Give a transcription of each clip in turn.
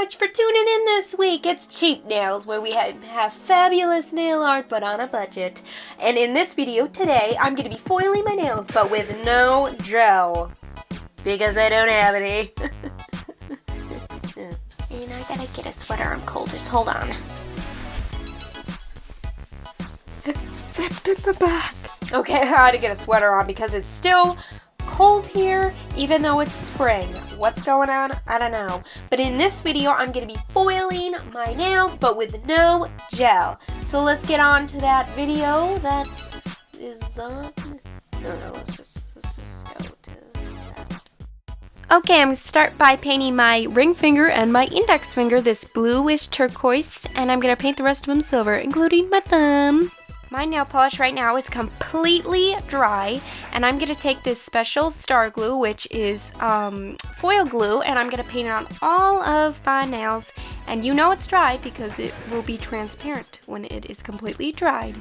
much for tuning in this week. It's Cheap Nails, where we have fabulous nail art, but on a budget. And in this video today, I'm going to be foiling my nails, but with no gel. Because I don't have any. And I gotta get a sweater, I'm cold, just hold on. It zipped in the back. Okay, I had to get a sweater on because it's still cold here, even though it's spring. What's going on? I don't know. But in this video, I'm going to be foiling my nails, but with no gel. So let's get on to that video that is on. No, let's just go to that. Okay, I'm going to start by painting my ring finger and my index finger this bluish turquoise, and I'm going to paint the rest of them silver, including my thumb. My nail polish right now is completely dry, and I'm going to take this special star glue, which is foil glue, and I'm going to paint it on all of my nails. And you know it's dry because it will be transparent when it is completely dried.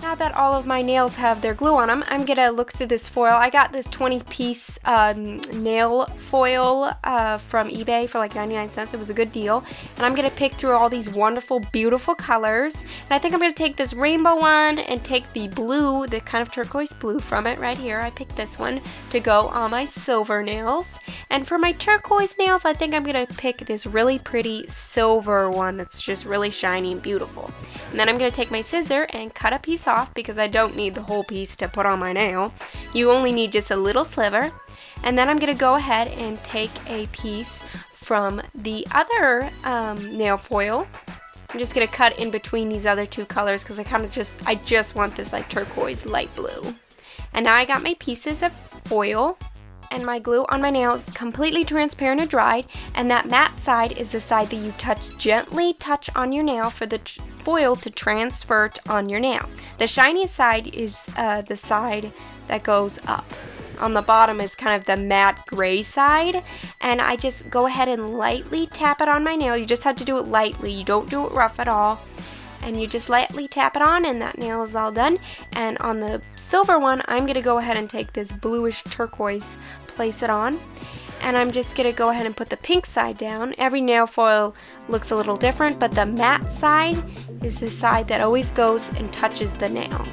Now that all of my nails have their glue on them, I'm going to look through this foil. I got this 20-piece nail foil from eBay for like 99 cents. It was a good deal. And I'm going to pick through all these wonderful, beautiful colors. And I think I'm going to take this rainbow one and take the blue, the kind of turquoise blue from it right here. I picked this one to go on my silver nails. And for my turquoise nails, I think I'm going to pick this really pretty silver one that's just really shiny and beautiful. And then I'm going to take my scissor and cut a piece off because I don't need the whole piece to put on my nail. You only need just a little sliver. And then I'm going to go ahead and take a piece from the other nail foil. I'm just going to cut in between these other two colors because I just want this like turquoise light blue. And now I got my pieces of foil. And my glue on my nail is completely transparent and dried, and that matte side is the side that you gently touch on your nail for the foil to transfer on your nail. The shiny side is the side that goes up. On the bottom is kind of the matte gray side, and I just go ahead and lightly tap it on my nail. You just have to do it lightly, you don't do it rough at all. And you just lightly tap it on and that nail is all done. And on the silver one, I'm going to go ahead and take this bluish turquoise, place it on. And I'm just going to go ahead and put the pink side down. Every nail foil looks a little different, but the matte side is the side that always goes and touches the nail.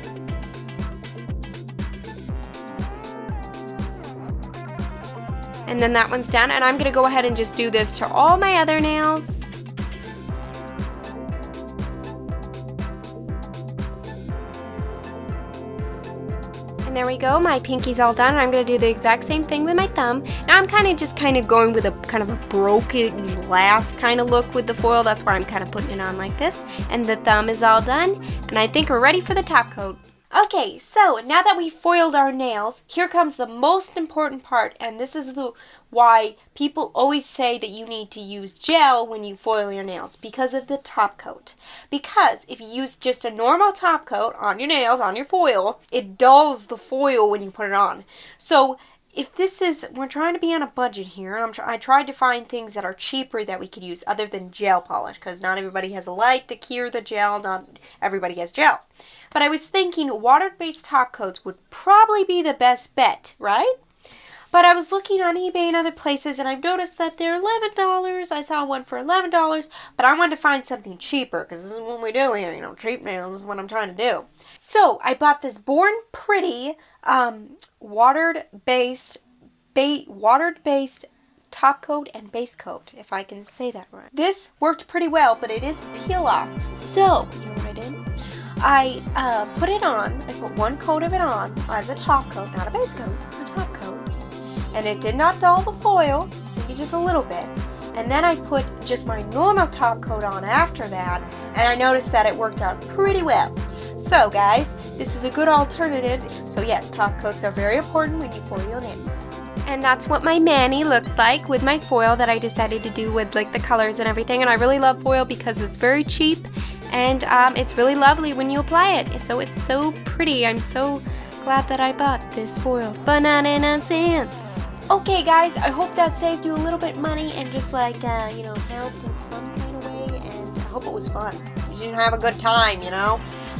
And then that one's done, and I'm going to go ahead and just do this to all my other nails. There we go, my pinky's all done. I'm going to do the exact same thing with my thumb. Now I'm kind of going with a kind of a broken glass kind of look with the foil. That's why I'm kind of putting it on like this. And the thumb is all done. And I think we're ready for the top coat. Okay, so now that we foiled our nails, here comes the most important part, and this is why people always say that you need to use gel when you foil your nails, because of the top coat. Because if you use just a normal top coat on your nails, on your foil, it dulls the foil when you put it on. So if we're trying to be on a budget here, and I tried to find things that are cheaper that we could use other than gel polish, because not everybody has a light to cure the gel, not everybody has gel. But I was thinking water-based top coats would probably be the best bet, right? But I was looking on eBay and other places, and I've noticed that they're $11. I saw one for $11, but I wanted to find something cheaper, because this is what we do here, cheap nails is what I'm trying to do. So I bought this Born Pretty water-based top coat and base coat, if I can say that right. This worked pretty well, but it is peel off. So, you know what I did? I put it on. I put one coat of it on as a top coat, not a base coat, a top coat. And it did not dull the foil, maybe just a little bit. And then I put just my normal top coat on after that, and I noticed that it worked out pretty well. So guys, this is a good alternative. So yes, top coats are very important when you foil your nails. And that's what my mani looks like with my foil that I decided to do with like the colors and everything. And I really love foil because it's very cheap and it's really lovely when you apply it. So it's so pretty. I'm so glad that I bought this foil for 99 cents. Okay guys, I hope that saved you a little bit money and just like, helped in some kind of way. And I hope it was fun. You didn't have a good time,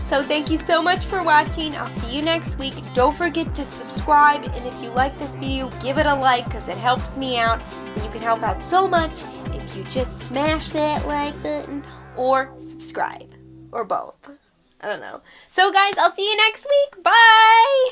So thank you so much for watching. I'll see you next week. Don't forget to subscribe, and if you like this video, give it a like because it helps me out, and you can help out so much if you just smash that like button or subscribe, or both. I don't know. So guys, I'll see you next week. Bye!